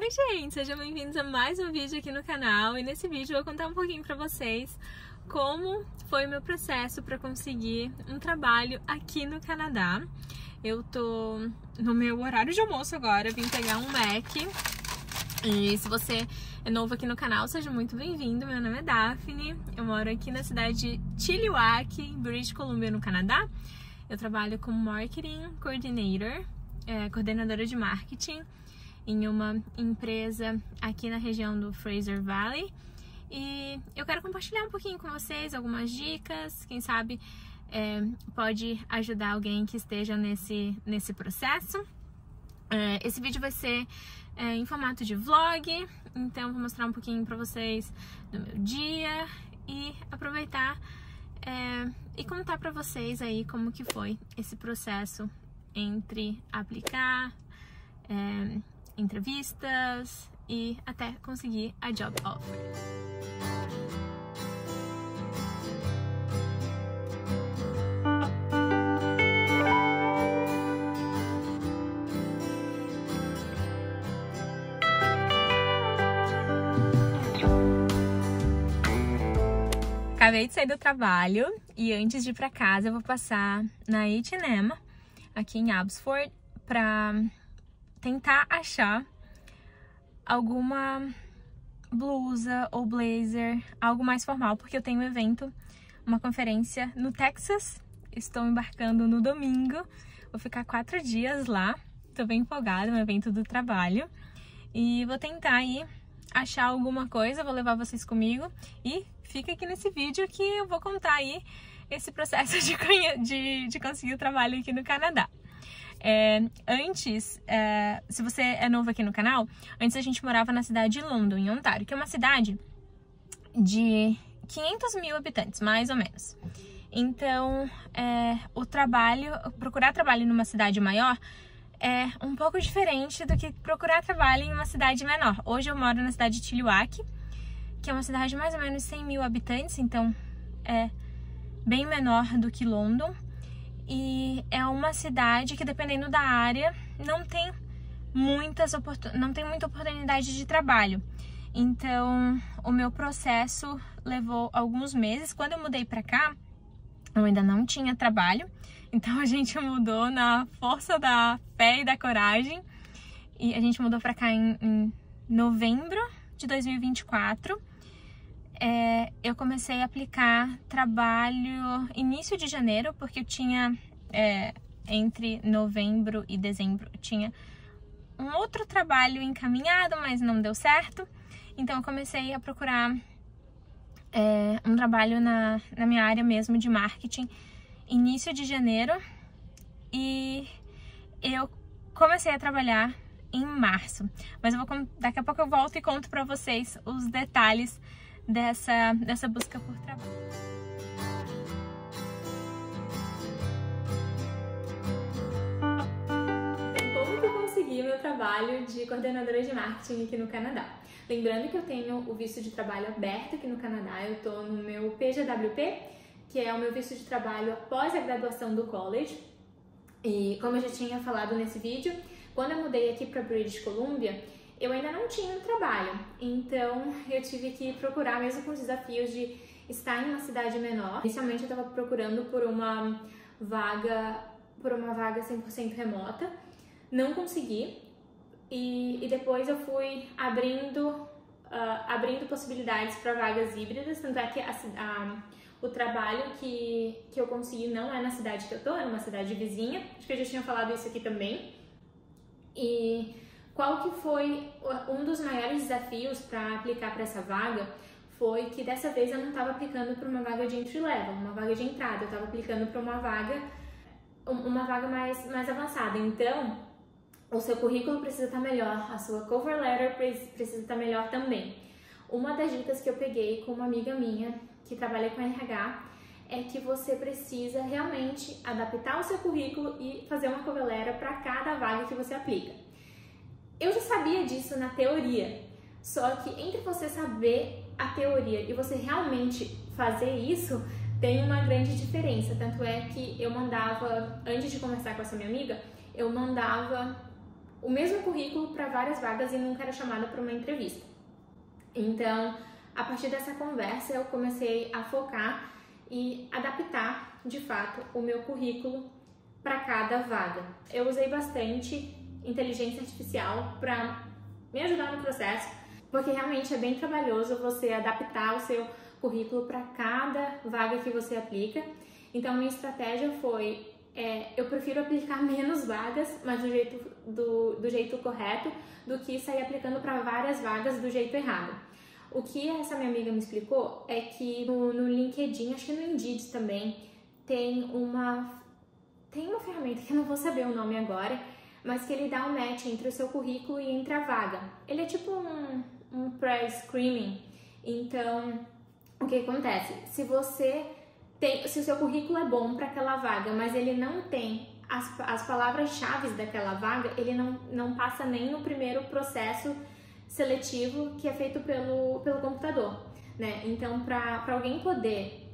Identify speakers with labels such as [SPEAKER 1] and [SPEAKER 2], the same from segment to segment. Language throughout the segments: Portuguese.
[SPEAKER 1] Oi gente, sejam bem-vindos a mais um vídeo aqui no canal e nesse vídeo eu vou contar um pouquinho pra vocês como foi o meu processo para conseguir um trabalho aqui no Canadá. Eu tô no meu horário de almoço agora, vim pegar um Mac e se você é novo aqui no canal, seja muito bem-vindo. Meu nome é Daphne, eu moro aqui na cidade de Chilliwack, em British Columbia, no Canadá. Eu trabalho como Marketing Coordinator, coordenadora de marketing em uma empresa aqui na região do Fraser Valley. E eu quero compartilhar um pouquinho com vocês algumas dicas, quem sabe pode ajudar alguém que esteja nesse processo. Esse vídeo vai ser em formato de vlog, então vou mostrar um pouquinho para vocês do meu dia e aproveitar e contar para vocês aí como que foi esse processo entre aplicar, entrevistas e até conseguir a job offer. Acabei de sair do trabalho e antes de ir pra casa eu vou passar na H&M aqui em Abbotsford pra tentar achar alguma blusa ou blazer, algo mais formal, porque eu tenho um evento, uma conferência no Texas. Estou embarcando no domingo, vou ficar 4 dias lá, tô bem empolgada, um evento do trabalho e vou tentar aí achar alguma coisa, vou levar vocês comigo e fica aqui nesse vídeo que eu vou contar aí esse processo de conseguir o trabalho aqui no Canadá. Antes, se você é novo aqui no canal, antes a gente morava na cidade de London, em Ontário, que é uma cidade de 500 mil habitantes, mais ou menos. Então, procurar trabalho numa cidade maior é um pouco diferente do que procurar trabalho em uma cidade menor. Hoje eu moro na cidade de Chilliwack, que é uma cidade de mais ou menos 100 mil habitantes, então é bem menor do que London. E é uma cidade que, dependendo da área, não tem muita oportunidade de trabalho. Então, o meu processo levou alguns meses. Quando eu mudei pra cá, eu ainda não tinha trabalho. Então, a gente mudou na força da fé e da coragem. E a gente mudou pra cá em novembro de 2024. Eu comecei a aplicar trabalho início de janeiro, porque eu tinha, entre novembro e dezembro, eu tinha um outro trabalho encaminhado, mas não deu certo. Então eu comecei a procurar um trabalho na minha área mesmo de marketing, início de janeiro, e eu comecei a trabalhar em março. Mas daqui a pouco eu volto e conto pra vocês os detalhes dessa busca por trabalho. Então, como que eu consegui o meu trabalho de coordenadora de marketing aqui no Canadá? Lembrando que eu tenho o visto de trabalho aberto aqui no Canadá, eu tô no meu PGWP, que é o meu visto de trabalho após a graduação do college. E como eu já tinha falado nesse vídeo, quando eu mudei aqui para British Columbia, eu ainda não tinha um trabalho, então eu tive que procurar, mesmo com os desafios de estar em uma cidade menor. Inicialmente eu estava procurando por uma vaga 100% remota, não consegui, e depois eu fui abrindo possibilidades para vagas híbridas, tanto é que o trabalho que eu consegui não é na cidade que eu tô, é numa cidade vizinha, acho que eu já tinha falado isso aqui também. E qual que foi um dos maiores desafios para aplicar para essa vaga? Foi que dessa vez eu não estava aplicando para uma vaga de entry level, uma vaga de entrada, eu estava aplicando para uma vaga mais avançada. Então, o seu currículo precisa estar melhor, a sua cover letter precisa estar melhor também. Uma das dicas que eu peguei com uma amiga minha que trabalha com RH é que você precisa realmente adaptar o seu currículo e fazer uma cover letter para cada vaga que você aplica. Eu já sabia disso na teoria, só que entre você saber a teoria e você realmente fazer isso, tem uma grande diferença. Tanto é que eu mandava, antes de conversar com essa minha amiga, eu mandava o mesmo currículo para várias vagas e nunca era chamada para uma entrevista. Então, a partir dessa conversa, eu comecei a focar e adaptar, de fato, o meu currículo para cada vaga. Eu usei bastante inteligência artificial para me ajudar no processo, porque realmente é bem trabalhoso você adaptar o seu currículo para cada vaga que você aplica. Então, minha estratégia foi, eu prefiro aplicar menos vagas, mas do jeito correto, do que sair aplicando para várias vagas do jeito errado. O que essa minha amiga me explicou é que no LinkedIn, acho que no Indeed também, tem uma ferramenta que eu não vou saber o nome agora, mas que ele dá um match entre o seu currículo e entre a vaga. Ele é tipo um pre-screening. Então, o que acontece? Se o seu currículo é bom para aquela vaga, mas ele não tem as palavras-chave daquela vaga, ele não passa nem no primeiro processo seletivo que é feito pelo computador, né? Então, para alguém poder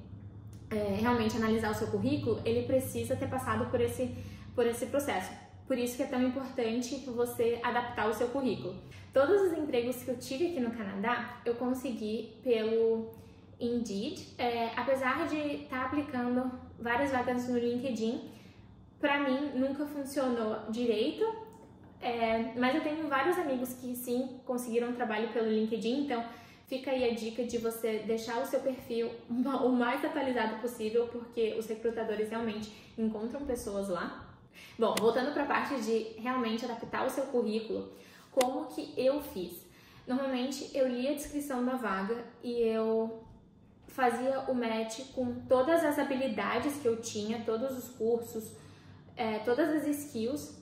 [SPEAKER 1] realmente analisar o seu currículo, ele precisa ter passado por esse processo. Por isso que é tão importante você adaptar o seu currículo. Todos os empregos que eu tive aqui no Canadá, eu consegui pelo Indeed. Apesar de estar aplicando várias vagas no LinkedIn, para mim nunca funcionou direito, mas eu tenho vários amigos que sim conseguiram trabalho pelo LinkedIn, então fica aí a dica de você deixar o seu perfil o mais atualizado possível, porque os recrutadores realmente encontram pessoas lá. Bom, voltando para a parte de realmente adaptar o seu currículo, como que eu fiz? Normalmente eu lia a descrição da vaga e eu fazia o match com todas as habilidades que eu tinha, todos os cursos, todas as skills,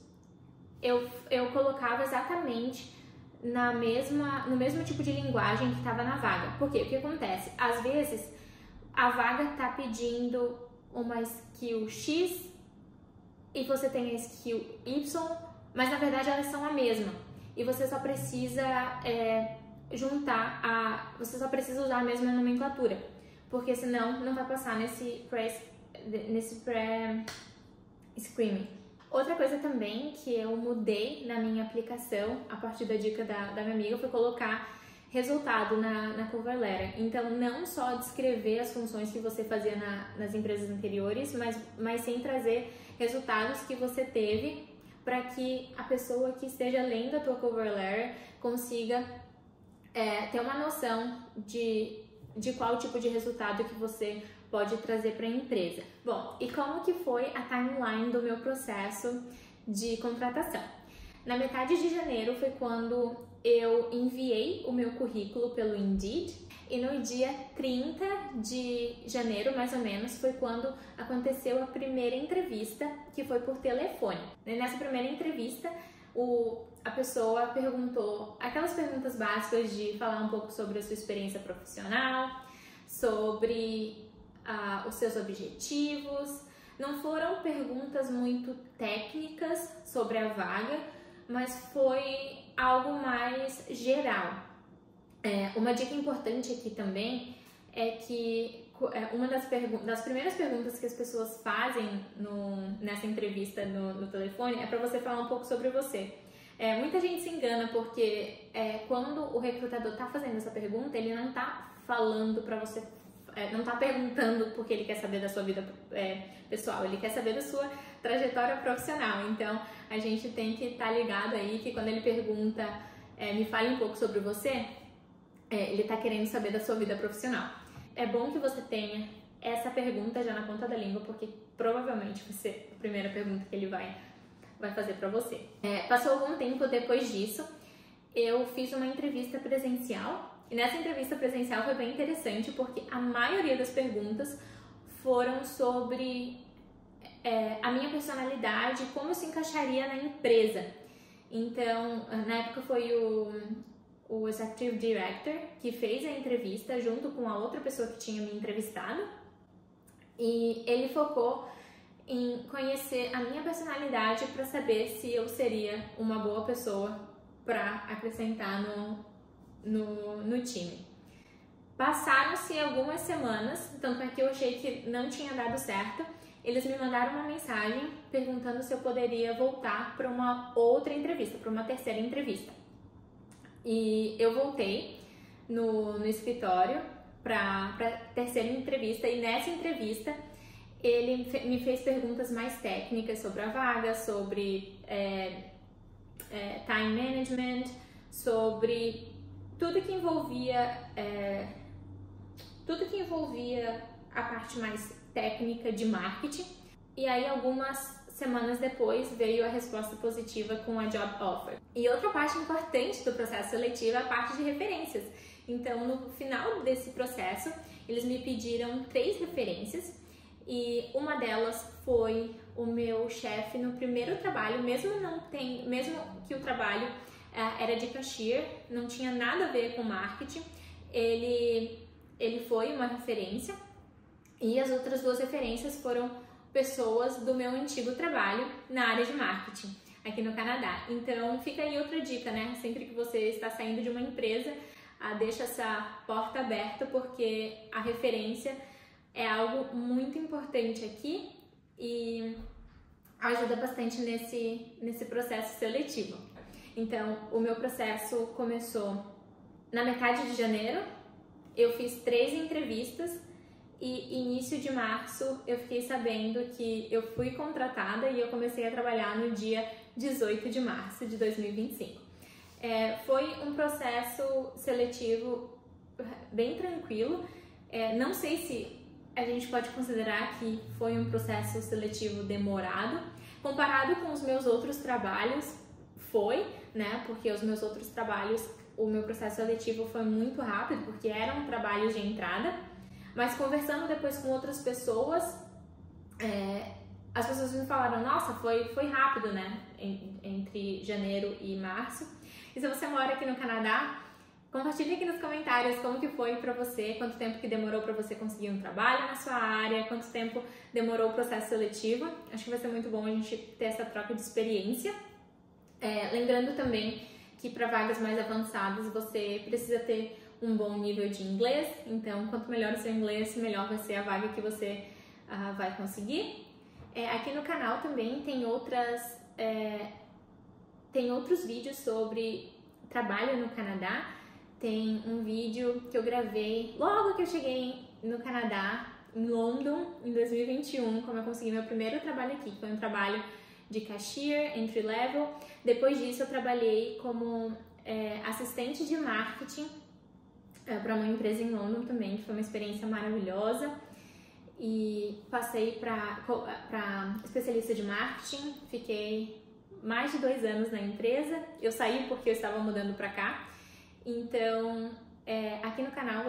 [SPEAKER 1] eu colocava exatamente no mesmo tipo de linguagem que estava na vaga. Por quê? O que acontece? Às vezes a vaga está pedindo uma skill X e você tem a skill Y, mas na verdade elas são a mesma. E você só precisa você só precisa usar a mesma nomenclatura, porque senão não vai passar nesse pré-screening. Outra coisa também que eu mudei na minha aplicação, a partir da dica da minha amiga, foi colocar resultado na cover letter. Então, não só descrever as funções que você fazia nas empresas anteriores, mas sim trazer resultados que você teve para que a pessoa que esteja lendo a tua cover letter consiga ter uma noção de qual tipo de resultado que você pode trazer para a empresa. Bom, e como que foi a timeline do meu processo de contratação? Na metade de janeiro foi quando eu enviei o meu currículo pelo Indeed, e no dia 30 de janeiro, mais ou menos, foi quando aconteceu a primeira entrevista, que foi por telefone. Nessa primeira entrevista, a pessoa perguntou aquelas perguntas básicas de falar um pouco sobre a sua experiência profissional, sobre os seus objetivos. Não foram perguntas muito técnicas sobre a vaga, mas foi algo mais geral. Uma dica importante aqui também é que uma das primeiras perguntas que as pessoas fazem nessa entrevista no telefone é para você falar um pouco sobre você. Muita gente se engana porque quando o recrutador está fazendo essa pergunta, ele não está falando para você, não está perguntando porque ele quer saber da sua vida pessoal, ele quer saber da sua trajetória profissional. Então, a gente tem que estar ligado aí que quando ele pergunta, me fale um pouco sobre você, ele está querendo saber da sua vida profissional. É bom que você tenha essa pergunta já na ponta da língua, porque provavelmente vai ser a primeira pergunta que ele vai fazer para você. Passou algum tempo depois disso, eu fiz uma entrevista presencial, e nessa entrevista presencial foi bem interessante, porque a maioria das perguntas foram sobre a minha personalidade, como eu se encaixaria na empresa. Então, na época foi o Executive Director que fez a entrevista junto com a outra pessoa que tinha me entrevistado, e ele focou em conhecer a minha personalidade para saber se eu seria uma boa pessoa para acrescentar no time. Passaram-se algumas semanas, tanto é que eu achei que não tinha dado certo, eles me mandaram uma mensagem perguntando se eu poderia voltar para uma outra entrevista, para uma terceira entrevista. E eu voltei no escritório para a terceira entrevista, e nessa entrevista ele me fez perguntas mais técnicas sobre a vaga, sobre time management, sobre tudo que envolvia a parte mais técnica de marketing. E aí algumas semanas depois veio a resposta positiva com a job offer. E outra parte importante do processo seletivo é a parte de referências. Então, no final desse processo, eles me pediram 3 referências, e uma delas foi o meu chefe no primeiro trabalho, mesmo que o trabalho era de cashier, não tinha nada a ver com marketing, ele foi uma referência, e as outras 2 referências foram pessoas do meu antigo trabalho na área de marketing aqui no Canadá. Então fica aí outra dica, né? Sempre que você está saindo de uma empresa, deixa essa porta aberta, porque a referência é algo muito importante aqui e ajuda bastante nesse processo seletivo. Então, o meu processo começou na metade de janeiro, eu fiz 3 entrevistas e início de março eu fiquei sabendo que eu fui contratada e eu comecei a trabalhar no dia 18 de março de 2025. Foi um processo seletivo bem tranquilo, não sei se a gente pode considerar que foi um processo seletivo demorado, comparado com os meus outros trabalhos, foi, né? Porque os meus outros trabalhos, o meu processo seletivo foi muito rápido, porque eram trabalhos de entrada, mas conversando depois com outras pessoas, as pessoas me falaram, nossa, foi rápido, né? Entre janeiro e março. E se você mora aqui no Canadá, compartilhe aqui nos comentários como que foi pra você, quanto tempo que demorou pra você conseguir um trabalho na sua área, quanto tempo demorou o processo seletivo. Acho que vai ser muito bom a gente ter essa troca de experiência. Lembrando também que para vagas mais avançadas você precisa ter um bom nível de inglês, então quanto melhor o seu inglês, melhor vai ser a vaga que você vai conseguir. Aqui no canal também tem outros vídeos sobre trabalho no Canadá. Tem um vídeo que eu gravei logo que eu cheguei no Canadá, em London, em 2021, como eu consegui meu primeiro trabalho aqui, que foi um trabalho de cashier, entry level. Depois disso eu trabalhei como assistente de marketing para uma empresa em London também, que foi uma experiência maravilhosa. E passei para especialista de marketing, fiquei mais de 2 anos na empresa. Eu saí porque eu estava mudando para cá. Então, aqui no canal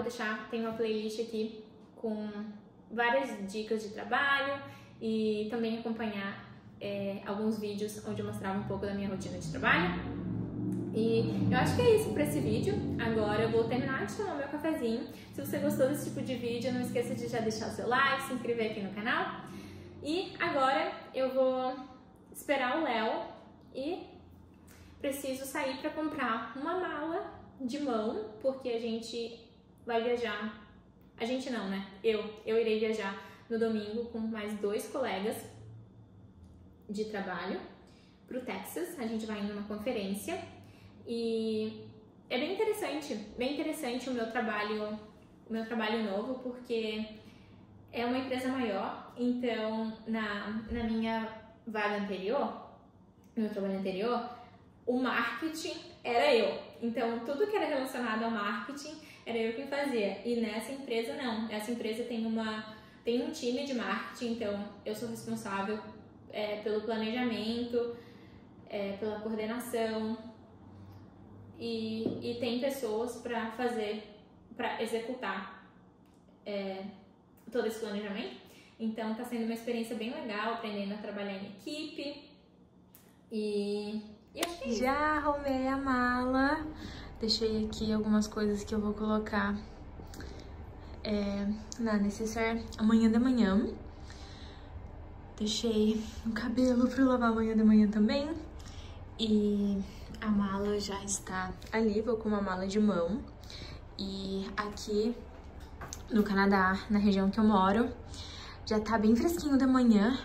[SPEAKER 1] tem uma playlist aqui com várias dicas de trabalho e também acompanhar alguns vídeos onde eu mostrava um pouco da minha rotina de trabalho. E eu acho que é isso para esse vídeo. Agora eu vou terminar de tomar meu cafezinho. Se você gostou desse tipo de vídeo, não esqueça de já deixar o seu like, se inscrever aqui no canal. E agora eu vou esperar o Léo e preciso sair para comprar uma mala de mão, porque a gente vai viajar. A gente não, né? Eu irei viajar no domingo com mais 2 colegas de trabalho pro Texas. A gente vai em uma conferência e é bem interessante o meu trabalho novo, porque é uma empresa maior. Então, na minha vaga anterior, no meu trabalho anterior, o marketing era eu. Então, tudo que era relacionado ao marketing era eu quem fazia. E nessa empresa, não. Essa empresa tem um time de marketing, então eu sou responsável pelo planejamento, pela coordenação, e tem pessoas para executar todo esse planejamento. Então, está sendo uma experiência bem legal, aprendendo a trabalhar em equipe. E acho que é isso. Já arrumei a mala, deixei aqui algumas coisas que eu vou colocar na necessaire amanhã de manhã. Deixei o cabelo para lavar amanhã de manhã também. E a mala já está ali, vou com uma mala de mão. E aqui no Canadá, na região que eu moro, Já tá bem fresquinho da manhã.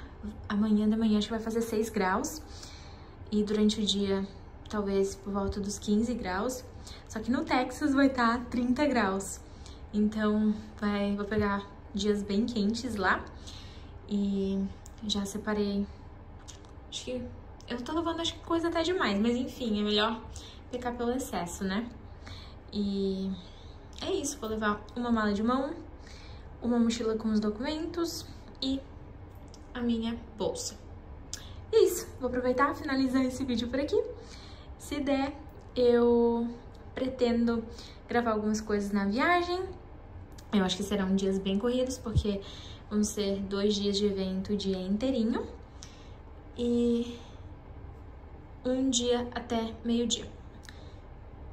[SPEAKER 1] Amanhã da manhã acho que vai fazer 6 graus. E durante o dia, talvez por volta dos 15 graus. Só que no Texas vai estar 30 graus. Então, vou pegar dias bem quentes lá. E já separei... Acho que... Eu tô levando, acho que coisa até demais. Mas enfim, é melhor pecar pelo excesso, né? E é isso. Vou levar uma mala de mão, uma mochila com os documentos e a minha bolsa. É isso. Vou aproveitar e finalizar esse vídeo por aqui. Se der, eu pretendo gravar algumas coisas na viagem. Eu acho que serão dias bem corridos, porque vão ser 2 dias de evento o dia inteirinho. E um dia até meio-dia.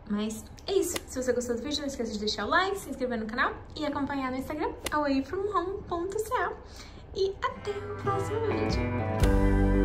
[SPEAKER 1] Mas é isso. Se você gostou do vídeo, não esqueça de deixar o like, se inscrever no canal e acompanhar no Instagram, awayfromhome.ca. E até o próximo vídeo.